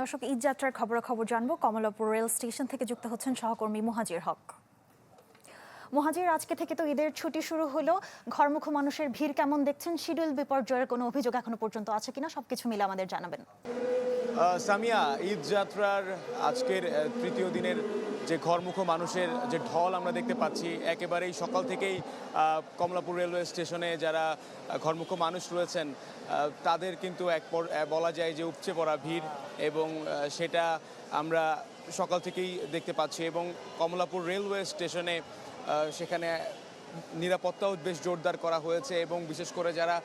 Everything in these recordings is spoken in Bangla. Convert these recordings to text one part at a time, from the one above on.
দর্শক, ঈদ যাত্রার খবরাখবর জানবো। কমলাপুর রেল স্টেশন থেকে যুক্ত হচ্ছেন সহকর্মী মুহাজির হক। মুহাজির, আজকে থেকে তো ঈদের ছুটি শুরু হলো, ঘরমুখো মানুষের ভিড় কেমন দেখছেন? শিডিউল বিপর্যয়ের কোনো অভিযোগ এখনো পর্যন্ত আছে কিনা, সবকিছু মিলে আমাদের জানাবেন। সামিয়া, ঈদ যাত্রার আজকের তৃতীয় দিনের যে ঘরমুখো মানুষের যে ঢল আমরা দেখতে পাচ্ছি, একেবারেই সকাল থেকেই কমলাপুর রেলওয়ে স্টেশনে যারা ঘরমুখো মানুষ রয়েছেন তাদের কিন্তু বলা যায় যে উপচে পড়া ভিড়, এবং সেটা আমরা সকাল থেকেই দেখতে পাচ্ছি। এবং কমলাপুর রেলওয়ে স্টেশনে সেখানে নিরাপত্তাও বেশ জোরদার করা হয়েছে, এবং বিশেষ করে যারা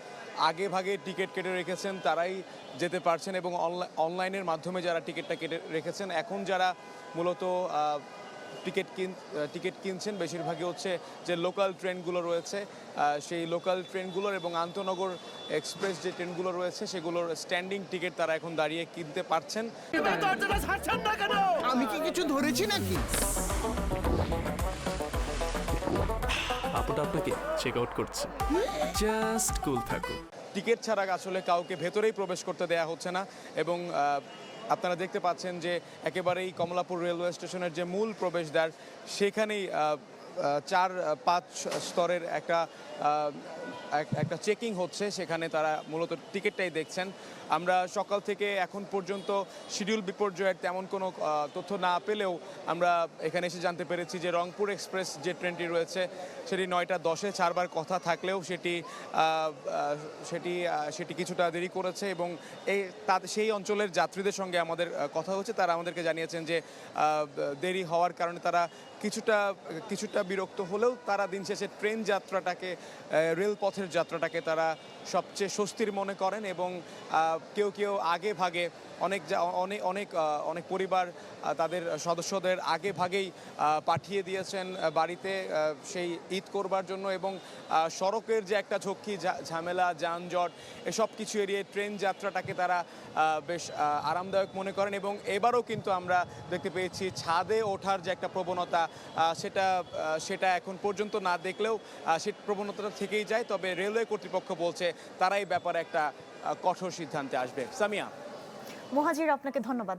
আগে ভাগে টিকিট কেটে রেখেছেন তারাই যেতে পারছেন, এবং অনলাইনের মাধ্যমে যারা টিকিটটা কেটে রেখেছেন, এখন যারা মূলত টিকিট কিনছেন বেশিরভাগই হচ্ছে যে লোকাল ট্রেনগুলো রয়েছে, সেই লোকাল ট্রেনগুলোর এবং আন্তনগর এক্সপ্রেস যে ট্রেনগুলো রয়েছে সেগুলোর স্ট্যান্ডিং টিকিট তারা এখন দাঁড়িয়ে কিনতে পারছেন। আমি কি কিছু ধরেছি নাকি? আপুটা আপনাকে চেক আউট করছে, জাস্ট কুল থাকুন। টিকিট ছাড়া আসলে কাউকে ভেতরেই প্রবেশ করতে দেয়া হচ্ছে না, এবং আপনারা দেখতে পাচ্ছেন যে একেবারেই কমলাপুর রেলওয়ে স্টেশনের যে মূল প্রবেশদ্বার সেখানেই 4-5 স্তরের একটা চেকিং হচ্ছে, সেখানে তারা মূলত টিকিটটাই দেখছেন। আমরা সকাল থেকে এখন পর্যন্ত শিডিউল বিপর্যয়ের তেমন কোনো তথ্য না পেলেও আমরা এখানে এসে জানতে পেরেছি যে রংপুর এক্সপ্রেস যে ট্রেনটি রয়েছে সেটি 9:10 ছাড়বার কথা থাকলেও সেটি কিছুটা দেরি করেছে, এবং সেই অঞ্চলের যাত্রীদের সঙ্গে আমাদের কথা হচ্ছে, তারা আমাদেরকে জানিয়েছেন যে দেরি হওয়ার কারণে তারা কিছুটা বিরক্ত হলেও তারা দিন শেষে ট্রেন যাত্রাটাকে, রেলপথের যাত্রাটাকে তারা সবচেয়ে স্বস্তির মনে করেন। এবং কেউ আগে ভাগে অনেক পরিবার তাদের সদস্যদের আগে ভাগেই পাঠিয়ে দিয়েছেন বাড়িতে সেই ঈদ করবার জন্য, এবং সড়কের যে একটা ঝক্কি ঝামেলা যানজট এসব কিছু এড়িয়ে ট্রেন যাত্রাটাকে তারা বেশ আরামদায়ক মনে করেন। এবং এবারও কিন্তু আমরা দেখতে পেয়েছি ছাদে ওঠার যে একটা প্রবণতা, সেটা এখন পর্যন্ত না দেখলেও সেই প্রবণতাটা থেকেই যায়। তবে রেলওয়ে কর্তৃপক্ষ বলছে তারা এই ব্যাপারে একটা কঠোর সিদ্ধান্তে আসবে। সামিয়া। মুহাজির, আপনাকে ধন্যবাদ।